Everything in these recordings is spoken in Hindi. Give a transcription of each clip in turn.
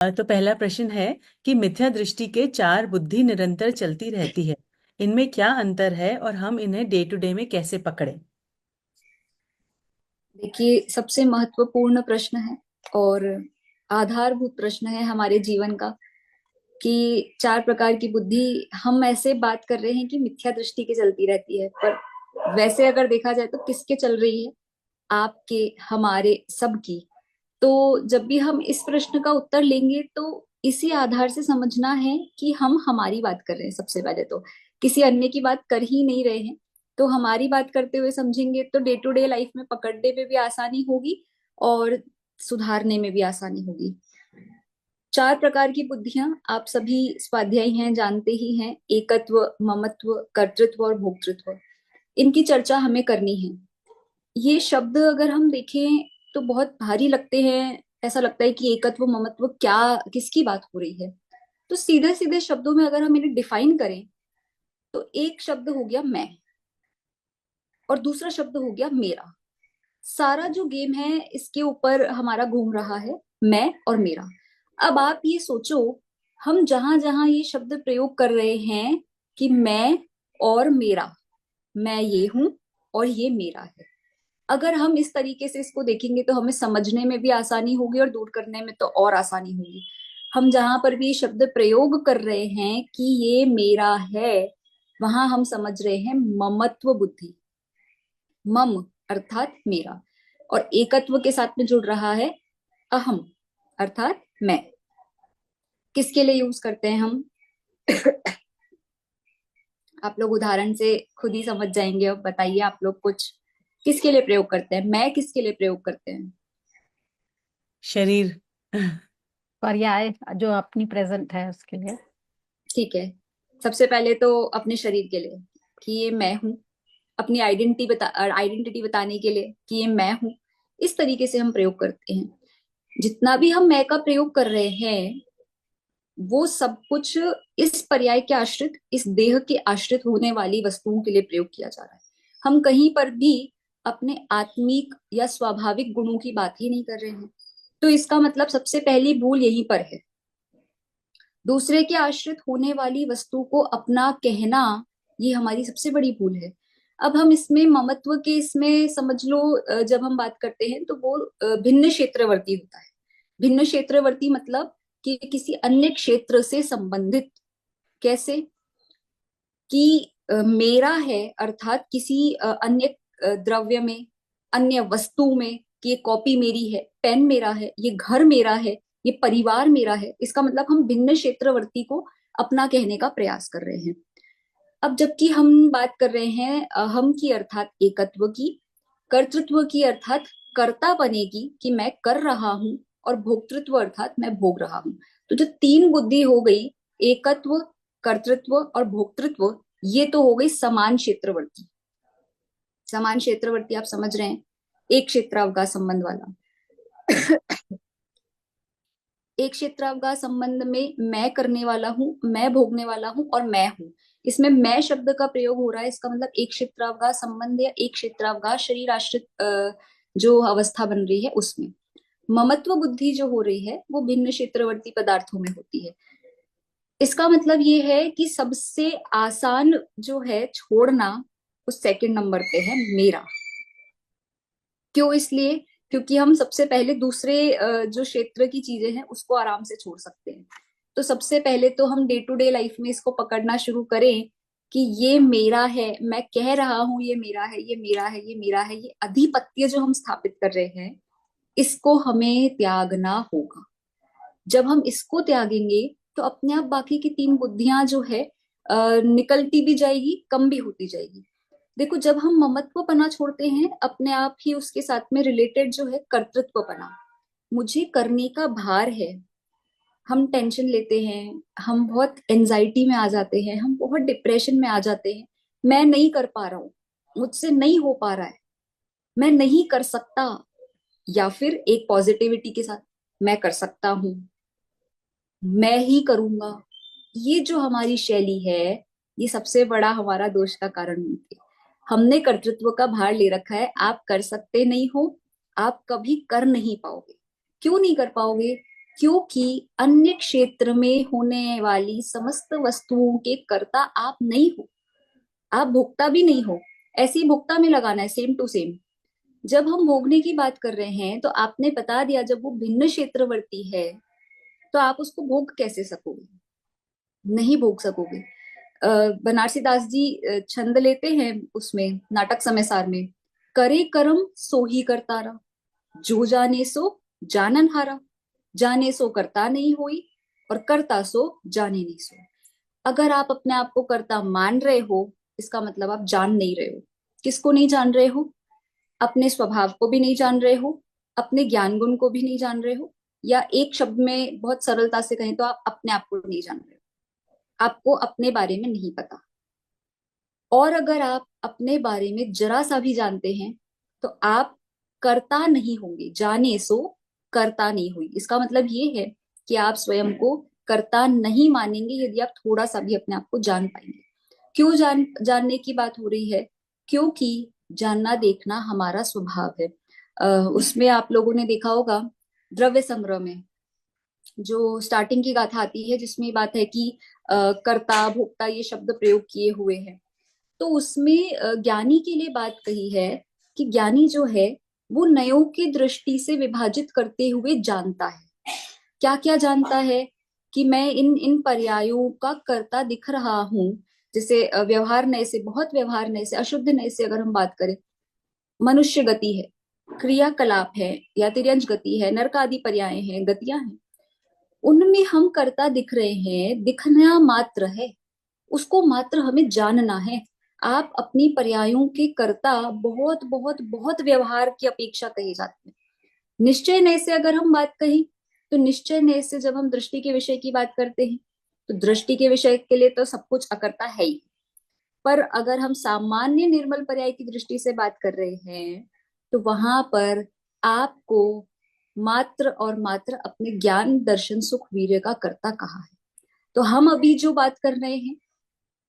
तो पहला प्रश्न है कि मिथ्या दृष्टि के चार बुद्धि निरंतर चलती रहती है, इनमें क्या अंतर है और हम इन्हें डे टू डे में कैसे पकड़ें। देखिए, सबसे महत्वपूर्ण प्रश्न है और आधारभूत प्रश्न है हमारे जीवन का कि चार प्रकार की बुद्धि। हम ऐसे बात कर रहे हैं कि मिथ्या दृष्टि की चलती रहती है, पर वैसे अगर देखा जाए तो किसके चल रही है? आपके, हमारे, सबकी। तो जब भी हम इस प्रश्न का उत्तर लेंगे तो इसी आधार से समझना है कि हम हमारी बात कर रहे हैं। सबसे पहले तो किसी अन्य की बात कर ही नहीं रहे हैं। तो हमारी बात करते हुए समझेंगे तो डे टू डे लाइफ में पकड़ने में भी आसानी होगी और सुधारने में भी आसानी होगी। चार प्रकार की बुद्धियां आप सभी स्वाध्यायी हैं, जानते ही हैं। एकत्व, ममत्व, कर्तृत्व और भोक्तृत्व। इनकी चर्चा हमें करनी है। ये शब्द अगर हम देखें तो बहुत भारी लगते हैं। ऐसा लगता है कि एकत्व ममत्व क्या, किसकी बात हो रही है? तो सीधे सीधे शब्दों में अगर हम इन्हें डिफाइन करें तो एक शब्द हो गया मैं और दूसरा शब्द हो गया मेरा। सारा जो गेम है इसके ऊपर हमारा घूम रहा है, मैं और मेरा। अब आप ये सोचो, हम जहां जहां ये शब्द प्रयोग कर रहे हैं कि मैं और मेरा, मैं ये हूं और ये मेरा है, अगर हम इस तरीके से इसको देखेंगे तो हमें समझने में भी आसानी होगी और दूर करने में तो और आसानी होगी। हम जहां पर भी शब्द प्रयोग कर रहे हैं कि ये मेरा है, वहां हम समझ रहे हैं ममत्व बुद्धि। मम अर्थात मेरा, और एकत्व के साथ में जुड़ रहा है अहम अर्थात मैं। किसके लिए यूज करते हैं हम? आप लोग उदाहरण से खुद ही समझ जाएंगे। अब बताइए आप लोग कुछ, किसके लिए प्रयोग करते हैं? मैं किसके लिए प्रयोग करते हैं? शरीर। पर्याय जो अपनी प्रेजेंट है उसके लिए। ठीक है, सबसे पहले तो अपने शरीर के लिए कि ये मैं हूं। अपनी आइडेंटिटी बताने के लिए कि ये मैं हूं। इस तरीके से हम प्रयोग करते हैं। जितना भी हम मैं का प्रयोग कर रहे हैं वो सब कुछ इस पर्याय के आश्रित, इस देह के आश्रित होने वाली वस्तुओं के लिए प्रयोग किया जा रहा है। हम कहीं पर भी अपने आत्मिक या स्वाभाविक गुणों की बात ही नहीं कर रहे हैं। तो इसका मतलब सबसे पहली भूल यहीं पर है। दूसरे के आश्रित होने वाली वस्तु को अपना कहना, ये हमारी सबसे बड़ी भूल है। अब हम इसमें ममत्व के, इसमें समझ लो जब हम बात करते हैं तो वो भिन्न क्षेत्रवर्ती होता है। भिन्न क्षेत्रवर्ती मतलब कि किसी अन्य क्षेत्र से संबंधित। कैसे? कि मेरा है अर्थात किसी अन्य द्रव्य में, अन्य वस्तु में, कि ये कॉपी मेरी है, पेन मेरा है, ये घर मेरा है, ये परिवार मेरा है। इसका मतलब हम भिन्न क्षेत्रवर्ती को अपना कहने का प्रयास कर रहे हैं। अब जबकि हम बात कर रहे हैं अहम की अर्थात एकत्व की, कर्तृत्व की अर्थात कर्ता बने की कि मैं कर रहा हूं, और भोक्तृत्व अर्थात मैं भोग रहा हूं। तो जो तीन बुद्धि हो गई, एकत्व, कर्तृत्व और भोक्तृत्व, ये तो हो गई समान क्षेत्रवर्ती। समान क्षेत्रवर्ती आप समझ रहे हैं, एक क्षेत्रावकाश संबंध वाला। एक क्षेत्रावकाश संबंध में मैं करने वाला हूं, मैं भोगने वाला हूं और मैं हूं। इसमें मैं शब्द का प्रयोग हो रहा है। इसका मतलब एक क्षेत्रावकाश संबंध या एक क्षेत्रावकाश शरीर आश्रित जो अवस्था बन रही है उसमें। ममत्व बुद्धि जो हो रही है वो भिन्न क्षेत्रवर्ती पदार्थों में होती है। इसका मतलब ये है कि सबसे आसान जो है छोड़ना, उस सेकंड नंबर पे है मेरा। क्यों? इसलिए क्योंकि हम सबसे पहले दूसरे जो क्षेत्र की चीजें हैं उसको आराम से छोड़ सकते हैं। तो सबसे पहले तो हम डे टू डे लाइफ में इसको पकड़ना शुरू करें कि ये मेरा है, मैं कह रहा हूं ये मेरा है, ये मेरा है, ये मेरा है। ये अधिपत्य जो हम स्थापित कर रहे हैं, इसको हमें त्यागना होगा। जब हम इसको त्यागेंगे तो अपने आप बाकी की तीन बुद्धियां जो है निकलती भी जाएगी, कम भी होती जाएगी। देखो, जब हम ममत्व पना छोड़ते हैं अपने आप ही उसके साथ में रिलेटेड जो है कर्तृत्व पना, मुझे करने का भार है। हम टेंशन लेते हैं, हम बहुत एंजाइटी में आ जाते हैं, हम बहुत डिप्रेशन में आ जाते हैं। मैं नहीं कर पा रहा हूं, मुझसे नहीं हो पा रहा है, मैं नहीं कर सकता। या फिर एक पॉजिटिविटी के साथ, मैं कर सकता हूं, मैं ही करूंगा। ये जो हमारी शैली है, ये सबसे बड़ा हमारा दोष का कारण बनती है। हमने कर्तृत्व का भार ले रखा है। आप कर सकते नहीं हो, आप कभी कर नहीं पाओगे। क्यों नहीं कर पाओगे? क्योंकि अन्य क्षेत्र में होने वाली समस्त वस्तुओं के कर्ता आप नहीं हो, आप भोक्ता भी नहीं हो। ऐसे ही भोक्ता में लगाना है, सेम टू सेम। जब हम भोगने की बात कर रहे हैं तो आपने बता दिया जब वो भिन्न क्षेत्रवर्ती है तो आप उसको भोग कैसे सकोगे? नहीं भोग सकोगे। बनारसी दास जी छंद लेते हैं उसमें, नाटक समय सार में, करे कर्म सो ही करतारा, जो जाने सो जानन हारा, जाने सो करता नहीं होई, और करता सो जाने नहीं सो। अगर आप अपने आप को कर्ता मान रहे हो, इसका मतलब आप जान नहीं रहे हो। किसको नहीं जान रहे हो? अपने स्वभाव को भी नहीं जान रहे हो, अपने ज्ञान गुण को भी नहीं जान रहे हो, या एक शब्द में बहुत सरलता से कहें तो आप अपने आप को नहीं जान रहे हो। आपको अपने बारे में नहीं पता। और अगर आप अपने बारे में जरा सा भी जानते हैं तो आप कर्ता नहीं होंगे, जाने सो कर्ता नहीं हुई। इसका मतलब ये है कि आप स्वयं को कर्ता नहीं मानेंगे यदि आप थोड़ा सा भी अपने आप को जान पाएंगे। क्यों जानने की बात हो रही है? क्योंकि जानना देखना हमारा स्वभाव है। उसमें आप लोगों ने देखा होगा द्रव्य संग्रह में जो स्टार्टिंग की गाथा आती है जिसमें बात है कि कर्ता भोक्ता ये शब्द प्रयोग किए हुए हैं। तो उसमें ज्ञानी के लिए बात कही है कि ज्ञानी जो है वो नयों की दृष्टि से विभाजित करते हुए जानता है। क्या क्या जानता है? कि मैं इन इन पर्यायों का कर्ता दिख रहा हूं। जैसे व्यवहार नय से, बहुत व्यवहार नय से, अशुद्ध नय से अगर हम बात करें, मनुष्य गति है, क्रियाकलाप है, या तिर्यंज गति है, नरक आदि पर्याय हैं, गतियां हैं, उनमें हम कर्ता दिख रहे हैं। दिखना मात्र है, उसको मात्र हमें जानना है। आप अपनी पर्यायों के कर्ता बहुत बहुत बहुत व्यवहार की अपेक्षा कहे जाते हैं। निश्चय नय से अगर हम बात कहें तो निश्चय नय से जब हम दृष्टि के विषय की बात करते हैं तो दृष्टि के विषय के लिए तो सब कुछ अकर्ता है ही। पर अगर हम सामान्य निर्मल पर्याय की दृष्टि से बात कर रहे हैं तो वहां पर आपको मात्र और मात्र अपने ज्ञान दर्शन सुख वीर्य का कर्ता कहा है। तो हम अभी जो बात कर रहे हैं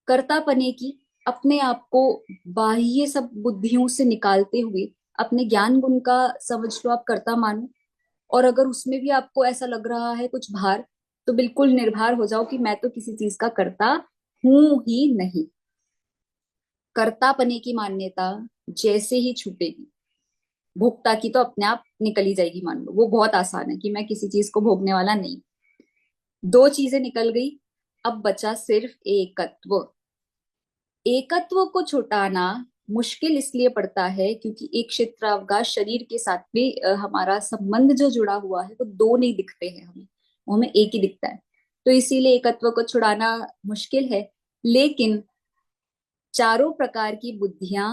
कर्तापने की, अपने आप को बाह्य सब बुद्धियों से निकालते हुए अपने ज्ञान गुण का समझ लो आप कर्ता मानो। और अगर उसमें भी आपको ऐसा लग रहा है कुछ भार, तो बिल्कुल निर्भर हो जाओ कि मैं तो किसी चीज का कर्ता हूं ही नहीं। कर्तापने की मान्यता जैसे ही छूटेगी, भोक्ता की तो अपने आप निकल ही जाएगी। मान लो वो बहुत आसान है कि मैं किसी चीज को भोगने वाला नहीं। दो चीजें निकल गई, अब बचा सिर्फ एकत्व। एकत्व को छुटाना मुश्किल इसलिए पड़ता है क्योंकि एक क्षेत्रावकाश शरीर के साथ में हमारा संबंध जो जुड़ा हुआ है वो दो नहीं दिखते हैं हमें, वो हमें एक ही दिखता है। तो इसीलिए एकत्व को छुड़ाना मुश्किल है। लेकिन चारों प्रकार की बुद्धियां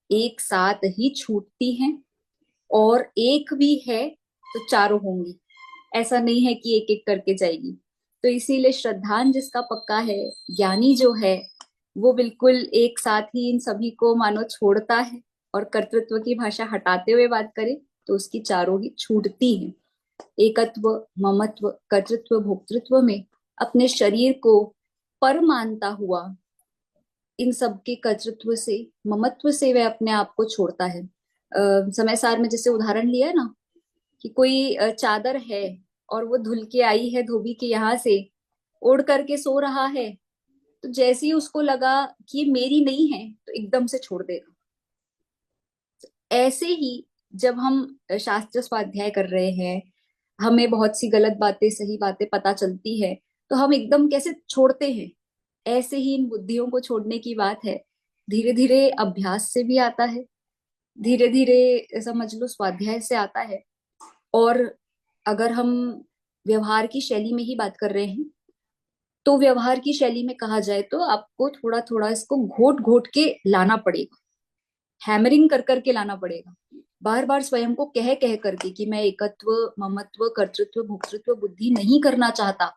एक साथ ही छूटती हैं, और एक भी है तो चारों होंगी। ऐसा नहीं है कि एक एक करके जाएगी। तो इसीलिए श्रद्धान जिसका पक्का है, ज्ञानी जो है, वो बिल्कुल एक साथ ही इन सभी को मानो छोड़ता है। और कर्तृत्व की भाषा हटाते हुए बात करें तो उसकी चारों ही छूटती हैं। एकत्व, ममत्व, कर्तृत्व, भोक्तृत्व में अपने शरीर को पर मानता हुआ इन सब के कर्तृत्व से, ममत्व से वह अपने आप को छोड़ता है। समय सार में जैसे उदाहरण लिया है ना कि कोई चादर है और वो धुल के आई है धोबी के यहाँ से, ओढ़ करके सो रहा है, तो जैसे ही उसको लगा कि ये मेरी नहीं है तो एकदम से छोड़ देगा। ऐसे ही जब हम शास्त्र स्वाध्याय कर रहे हैं, हमें बहुत सी गलत बातें सही बातें पता चलती है, तो हम एकदम कैसे छोड़ते हैं। ऐसे ही इन बुद्धियों को छोड़ने की बात है। धीरे धीरे अभ्यास से भी आता है, धीरे धीरे समझ लो स्वाध्याय से आता है। और अगर हम व्यवहार की शैली में ही बात कर रहे हैं तो व्यवहार की शैली में कहा जाए तो आपको थोड़ा थोड़ा इसको घोट घोट के लाना पड़ेगा, हैमरिंग कर करके लाना पड़ेगा। बार बार स्वयं को कह कह करके कि मैं एकत्व, ममत्व, कर्तृत्व, भोक्तृत्व बुद्धि नहीं करना चाहता,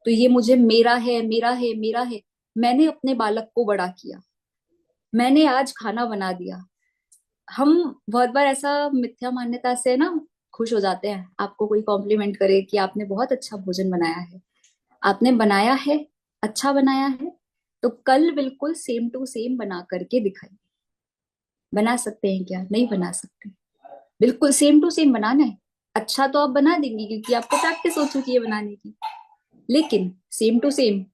तो ये मुझे मेरा है, मेरा है, मेरा है। मैंने अपने बालक को बड़ा किया, मैंने आज खाना बना दिया। हम बहुत बार ऐसा मिथ्या मान्यता से ना खुश हो जाते हैं, आपको कोई कॉम्प्लीमेंट करे कि आपने बहुत अच्छा भोजन बनाया है, आपने बनाया है, अच्छा बनाया है, तो कल बिल्कुल सेम टू सेम बना करके दिखाइए। बना सकते हैं क्या? नहीं बना सकते। बिल्कुल सेम टू सेम बनाना है। अच्छा तो आप बना देंगे क्योंकि आपको प्रैक्टिस हो चुकी है बनाने की, लेकिन सेम टू सेम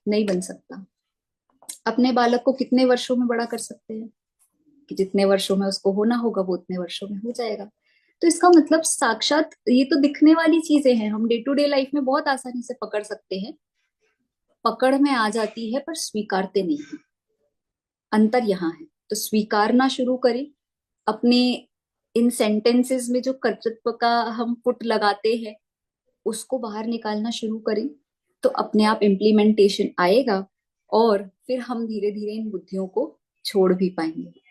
नहीं बन सकता। अपने बालक को कितने वर्षों में बड़ा कर सकते हैं कि जितने वर्षों में उसको होना होगा वो उतने वर्षों में हो जाएगा। तो इसका मतलब साक्षात ये तो दिखने वाली चीजें हैं, हम डे टू डे लाइफ में बहुत आसानी से पकड़ सकते हैं, पकड़ में आ जाती है पर स्वीकारते नहीं है। अंतर यहाँ है। तो स्वीकारना शुरू करें अपने इन सेंटेंसेस में जो कर्तृत्व का हम पुट लगाते हैं उसको बाहर निकालना शुरू करें, तो अपने आप इम्प्लीमेंटेशन आएगा और फिर हम धीरे धीरे इन बुद्धियों को छोड़ भी पाएंगे।